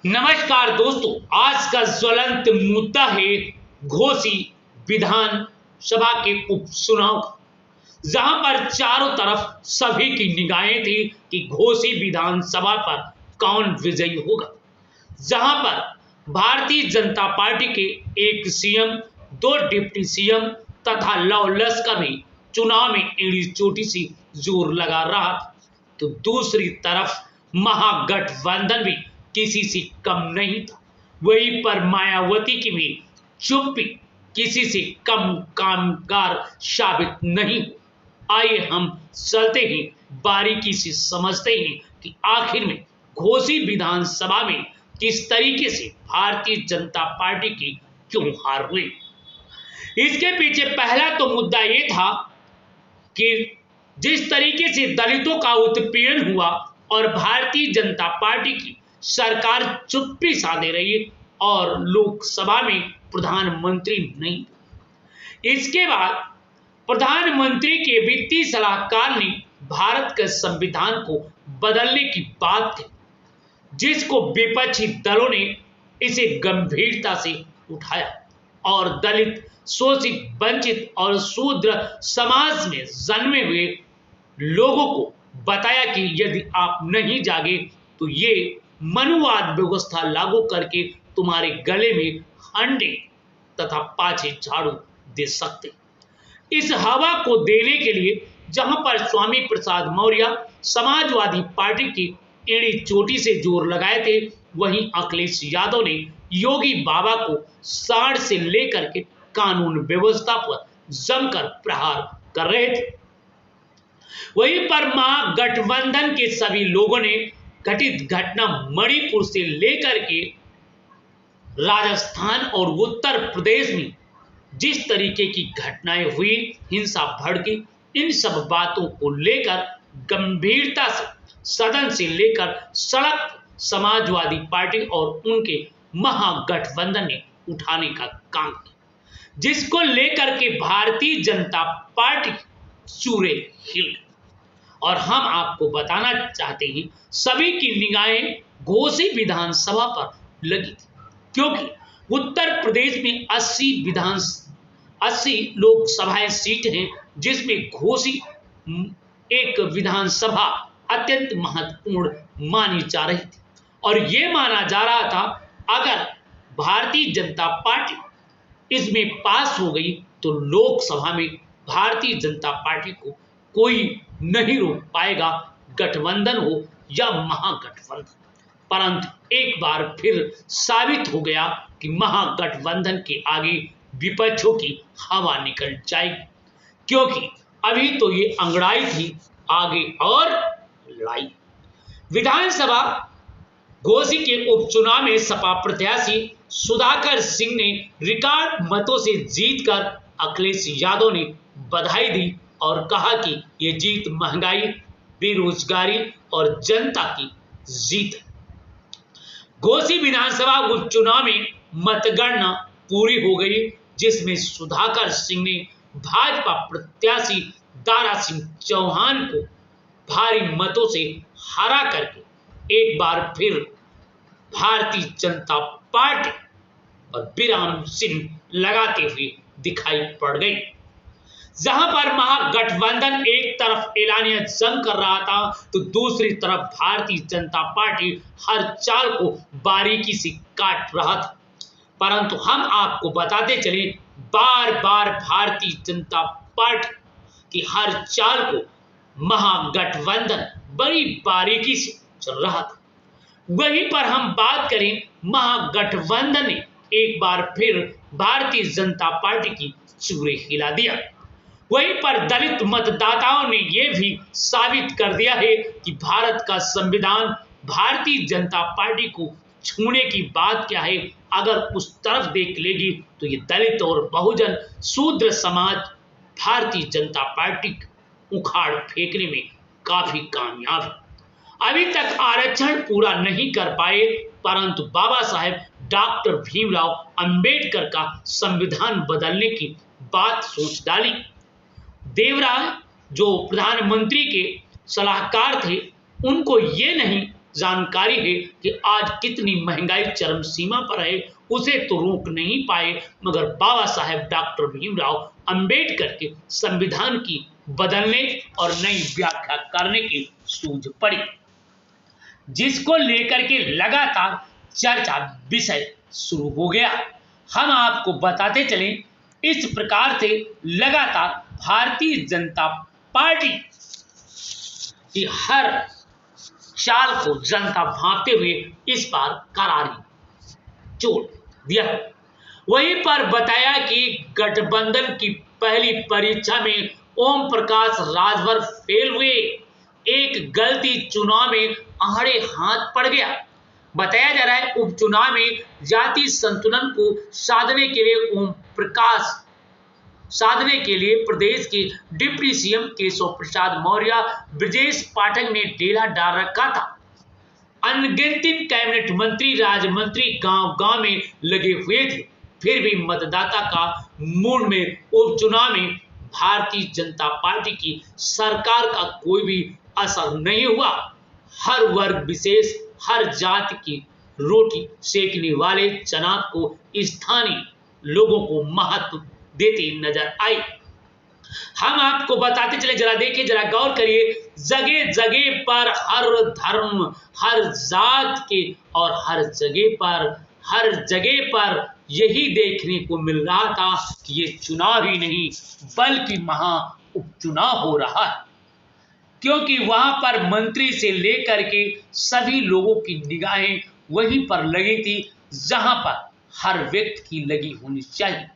नमस्कार दोस्तों, आज का ज्वलंत मुद्दा है घोसी विधान सभा के उपचुनाव का, जहां पर चारों तरफ सभी की निगाहें थी कि घोसी विधानसभा पर कौन विजयी होगा। जहां पर भारतीय जनता पार्टी के एक सीएम, दो डिप्टी सीएम तथा लव लश्कर भी चुनाव में एड़ी चोटी से जोर लगा रहा था, तो दूसरी तरफ महागठबंधन भी किसी से कम नहीं था। वहीं पर मायावती की भी चुप्पी किसी से कम कामगार साबित नहीं। आइए हम चलते ही बारीकी से समझते हैं कि आखिर में घोसी विधानसभा में किस तरीके से भारतीय जनता पार्टी की क्यों हार हुई। इसके पीछे पहला तो मुद्दा ये था कि जिस तरीके से दलितों का उत्पीड़न हुआ और भारतीय जनता पार्टी की सरकार चुप्पी साधे रही और लोकसभा में प्रधानमंत्री नहीं। इसके बाद प्रधानमंत्री के वित्तीय सलाहकार ने भारत के संविधान को बदलने की बात की, जिसको विपक्षी दलों ने इसे गंभीरता से उठाया और दलित, शोषित, वंचित और शूद्र समाज में जन्मे हुए लोगों को बताया कि यदि आप नहीं जागे तो ये मनुवाद व्यवस्था लागू करके तुम्हारे गले में अंडे तथा पाछे झाड़ू दे सकते। इस हवा को देने के लिए जहां पर स्वामी प्रसाद मौर्य समाजवादी पार्टी की एड़ी चोटी से जोर लगाए थे, वहीं अखिलेश यादव ने योगी बाबा को साड़ से लेकर के कानून व्यवस्था पर जमकर प्रहार कर रहे थे। वहीं पर महागठबंधन के सभी लोगों ने घटित घटना मणिपुर से लेकर के राजस्थान और उत्तर प्रदेश में जिस तरीके की घटनाएं हुई, हिंसा भड़की, इन सब बातों को लेकर गंभीरता से सदन से लेकर सड़क समाजवादी पार्टी और उनके महागठबंधन ने उठाने का काम किया, जिसको लेकर के भारतीय जनता पार्टी चूरे हिल। और हम आपको बताना चाहते हैं, सभी की निगाहें घोसी विधानसभा पर लगी थी, क्योंकि उत्तर प्रदेश में 80 लोकसभाएं सीट हैं, जिसमें घोसी एक विधानसभा अत्यंत महत्वपूर्ण मानी जा रही थी। और ये माना जा रहा था अगर भारतीय जनता पार्टी इसमें पास हो गई तो लोकसभा में भारतीय जनता पार्टी को कोई नहीं रोक पाएगा, गठबंधन हो या महागठबंधन। परंतु एक बार फिर साबित हो गया कि महागठबंधन के आगे विपक्षों की हवा निकल जाएगी, क्योंकि अभी तो ये अंगड़ाई थी, आगे और लड़ाई। विधानसभा घोसी के उपचुनाव में सपा प्रत्याशी सुधाकर सिंह ने रिकॉर्ड मतों से जीतकर अखिलेश यादव ने बधाई दी और कहा कि ये जीत महंगाई, बेरोजगारी और जनता की जीत है। घोसी विधानसभा उपचुनाव में मतगणना पूरी हो गई, जिसमें सुधाकर सिंह ने भाजपा प्रत्याशी दारा सिंह चौहान को भारी मतों से हरा करके एक बार फिर भारतीय जनता पार्टी और विराम चिन्ह लगाते हुए दिखाई पड़ गई। जहां पर महागठबंधन एक तरफ एलानिया जंग कर रहा था, तो दूसरी तरफ भारतीय जनता पार्टी हर चाल को बारीकी से काट रहा था। परंतु हम आपको बताते चले, बार बार भारतीय जनता पार्टी की हर चाल को महागठबंधन बड़ी बारीकी से चल रहा था। वहीं पर हम बात करें, महागठबंधन ने एक बार फिर भारतीय जनता पार्टी की चूरे हिला दिया। वहीं पर दलित मतदाताओं ने यह भी साबित कर दिया है कि भारत का संविधान भारतीय जनता पार्टी को छूने की बात क्या है। अगर उस तरफ देख लेगी तो ये दलित और बहुजन शूद्र समाज भारतीय जनता पार्टी उखाड़ फेंकने में काफी कामयाब है। अभी तक आरक्षण पूरा नहीं कर पाए, परंतु बाबा साहेब डॉक्टर भीमराव अंबेडकर का संविधान बदलने की बात सोच डाली। देवराय जो प्रधानमंत्री के सलाहकार थे, उनको ये नहीं जानकारी है कि आज कितनी महंगाई चरम सीमा पर है, उसे तो रोक नहीं पाए, मगर बाबा साहेब डॉक्टर भीमराव अंबेडकर के संविधान की बदलने और नई व्याख्या करने की सूझ पड़ी, जिसको लेकर के लगातार चर्चा विषय शुरू हो गया। हम आपको बताते चलें, इस प्रकार से लगातार भारतीय जनता पार्टी की हर चाल को जनता भांपते हुए इस बार करारी चोट दिया। वहीं पर बताया कि गठबंधन की पहली परीक्षा में ओम प्रकाश राजभर फेल हुए, एक गलती चुनाव में आड़े हाथ पड़ गया। बताया जा रहा है उपचुनाव में जाति संतुलन को साधने के लिए प्रदेश के डिप्टी सीएम केशव प्रसाद मौर्य ब्रजेश पाठक ने डेला डाल रखा था। अनगिनत कैबिनेट मंत्री राज्य मंत्री गांव-गांव में लगे हुए थे, फिर भी मतदाता का मूड में उपचुनाव में भारतीय जनता पार्टी की सरकार का कोई भी असर नहीं हुआ। हर वर्ग विशेष, हर जाति की रोटी सेकने वाले चुनाव को स्थानीय लोगों को महत्व देती नजर आई। हम आपको बताते चले, जरा देखिए, जरा गौर करिए, जगह जगह पर हर धर्म, हर जात के और हर जगह पर यही देखने को मिल रहा था कि ये चुनाव ही नहीं बल्कि महा उपचुनाव हो रहा है, क्योंकि वहां पर मंत्री से लेकर के सभी लोगों की निगाहें वहीं पर लगी थी जहां पर हर व्यक्ति की लगी होनी चाहिए।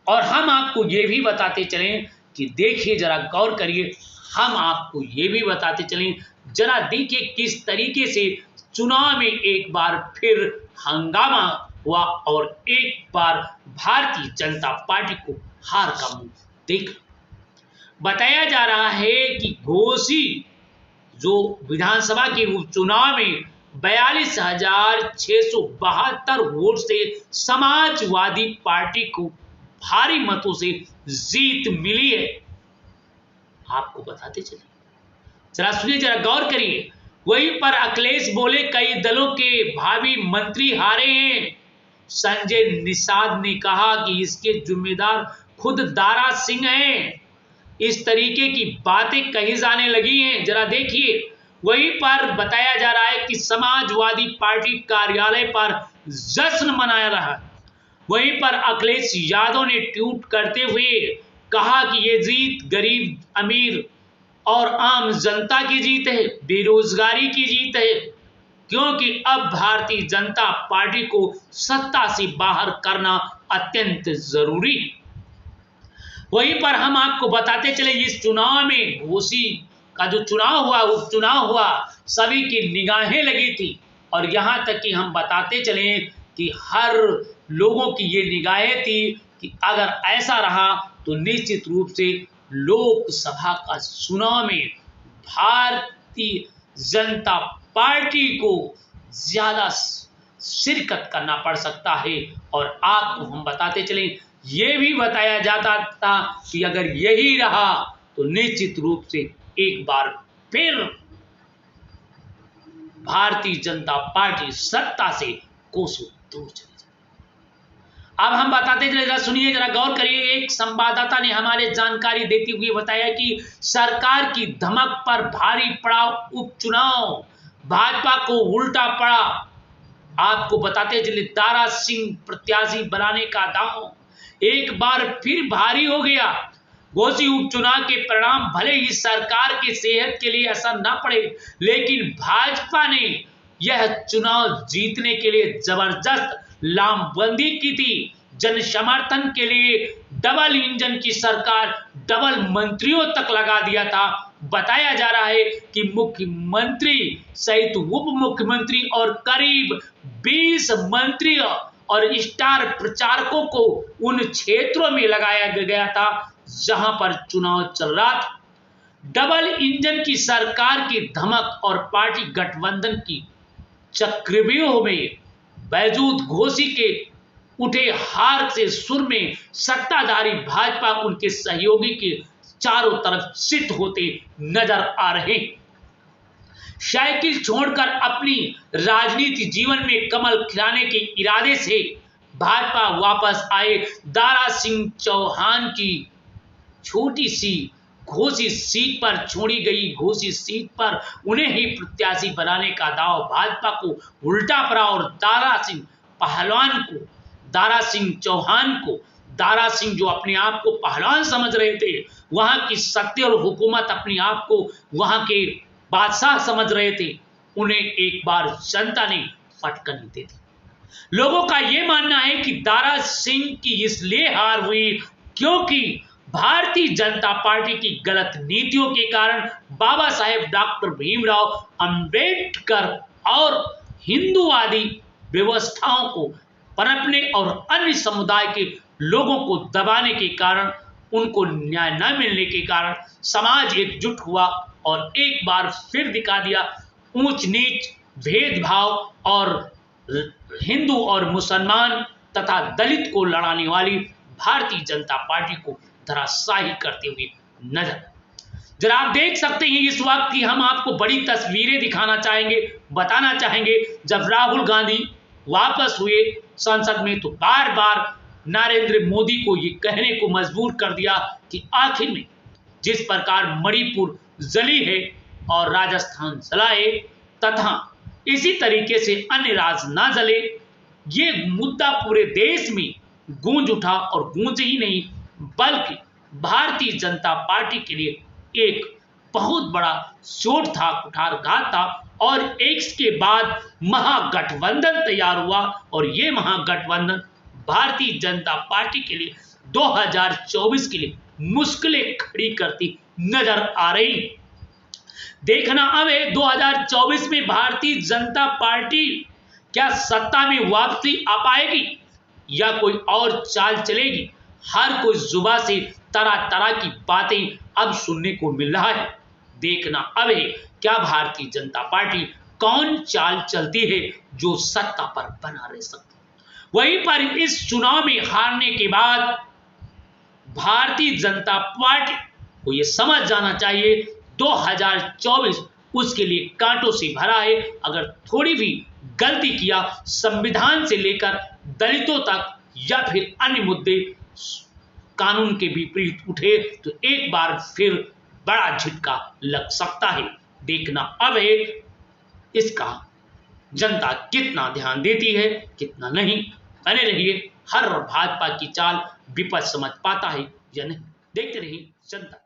और हम आपको ये भी बताते चलें कि देखिए, जरा गौर करिए, हम आपको ये भी बताते चलें, जरा देखिए किस तरीके से चुनाव में एक बार फिर हंगामा हुआ और एक बार भारतीय जनता पार्टी को हार का मुंह देख। बताया जा रहा है कि घोसी जो विधानसभा के उपचुनाव में 42,672 वोट से समाजवादी पार्टी को भारी मतों से जीत मिली है। आपको बताते चलिए, जरा सुनिए, जरा गौर करिए। वहीं पर अखिलेश बोले कई दलों के भावी मंत्री हारे हैं। संजय निषाद ने कहा कि इसके जिम्मेदार खुद दारा सिंह हैं। इस तरीके की बातें कही जाने लगी हैं, जरा देखिए। वहीं पर बताया जा रहा है कि समाजवादी पार्टी कार्यालय पर जश्न मनाया रहा। वहीं पर अखिलेश यादव ने ट्वीट करते हुए कहा कि ये जीत गरीब, अमीर और आम जनता की जीत है, बेरोजगारी की जीत है, क्योंकि अब भारतीय जनता पार्टी को सत्ता से बाहर करना अत्यंत जरूरी है। वहीं पर हम आपको बताते चले, इस चुनाव में घोसी का जो चुनाव हुआ, उपचुनाव हुआ, सभी की निगाहें लगी थी। और यहां तक कि हम बताते चले कि हर लोगों की ये निगाहें थी कि अगर ऐसा रहा तो निश्चित रूप से लोकसभा का चुनाव में भारतीय जनता पार्टी को ज्यादा शिरकत करना पड़ सकता है। और आपको हम बताते चले, ये भी बताया जाता था कि अगर यही रहा तो निश्चित रूप से एक बार फिर भारतीय जनता पार्टी सत्ता से कोसों दूर चली जाए। अब हम बताते चले, जरा सुनिए, जरा गौर करिए। एक संवाददाता ने हमारे जानकारी देते हुए बताया कि सरकार की धमक पर भारी पड़ा उपचुनाव, भाजपा को उल्टा पड़ा। आपको बताते चले, दारा सिंह प्रत्याशी बनाने का दांव एक बार फिर भारी हो गया। घोसी उपचुनाव के परिणाम भले ही सरकार की सेहत के लिए असर न पड़े, लेकिन भाजपा ने यह चुनाव जीतने के लिए जबरदस्त लामबंदी की थी। जन समर्थन के लिए डबल इंजन की सरकार डबल मंत्रियों तक लगा दिया था। बताया जा रहा है कि मुख्यमंत्री सहित उप मुख्यमंत्री और करीब 20 मंत्री और स्टार प्रचारकों को उन क्षेत्रों में लगाया गया था जहां पर चुनाव चल रहा था। डबल इंजन की सरकार की धमक और पार्टी गठबंधन की चक्रव्यूह में बावजूद घोसी के उठे हार से सुर में सत्ताधारी भाजपा उनके सहयोगी के चारों तरफ सिद्ध होते नजर आ रहे हैं। साइकिल छोड़कर अपनी राजनीति जीवन में कमल खिलाने के इरादे से भाजपा वापस आए दारा सिंह चौहान की छोटी सी घोषित सीट पर छोड़ी गई घोषित सीट पर उन्हें ही प्रत्याशी बनाने का दाव भाजपा को उल्टा पड़ा और दारा सिंह चौहान को दारा सिंह जो अपने आप को पहलवान समझ रहे थे, वहां की सत्य और हुकूमत अपने आप को वहां के बादशाह समझ रहे थे, उन्हें एक बार जनता ने फटकनी दे दी। लोगों का यह मानना है कि दारा सिंह की इसलिए हार हुई क्योंकि भारतीय जनता पार्टी की गलत नीतियों के कारण बाबा साहेब डॉक्टर भीमराव अंबेडकर और हिंदूवादी व्यवस्थाओं को पनपने और अन्य समुदाय के लोगों को दबाने के कारण, उनको न्याय न मिलने के कारण समाज एकजुट हुआ और एक बार फिर दिखा दिया ऊंच नीच, भेदभाव और हिंदू और मुसलमान तथा दलित को लड़ाने वाली भारतीय जनता पार्टी को धराशायी करते हुए नजर। जरा आप देख सकते हैं इस वक्त की हम आपको बड़ी तस्वीरें दिखाना चाहेंगे, बताना चाहेंगे। जब राहुल गांधी वापस हुए संसद में तो बार बार नरेंद्र मोदी को ये कहने को मजबूर कर दिया कि आखिर में जिस प्रकार मणिपुर जली है और राजस्थान जला है तथा इसी तरीके से अन्य राज्य ना जले, ये मुद्दा पूरे देश में गूंज उठा और गूंज ही नहीं बल्कि भारतीय जनता पार्टी के लिए एक बहुत बड़ा चोट था, कुठारघात था और एक के बाद महागठबंधन तैयार हुआ और ये महागठबंधन भारतीय जनता पार्टी के लिए 2024 के लिए मुश्किलें खड़ी करती नजर आ रही। देखना अब है 2024 में भारतीय जनता पार्टी क्या सत्ता में वापसी आ पाएगी या कोई और चाल चलेगी। हर कोई जुबान से तरह तरह की बातें अब सुनने को मिल रहा है। देखना अब है क्या भारतीय जनता पार्टी कौन चाल चलती है जो सत्ता पर बना रह सकती। वहीं पर इस चुनाव में हारने के बाद भारतीय जनता पार्टी को यह समझ जाना चाहिए 2024 उसके लिए कांटों से भरा है। अगर थोड़ी भी गलती किया संविधान से लेकर दलितों तक या फिर अन्य मुद्दे कानून के विपरीत उठे तो एक बार फिर बड़ा झटका लग सकता है। देखना अब है इसका जनता कितना ध्यान देती है कितना नहीं। बने रहिए, हर भाजपा की चाल विपक्ष समझ पाता है या नहीं। देखते रहिए जनता।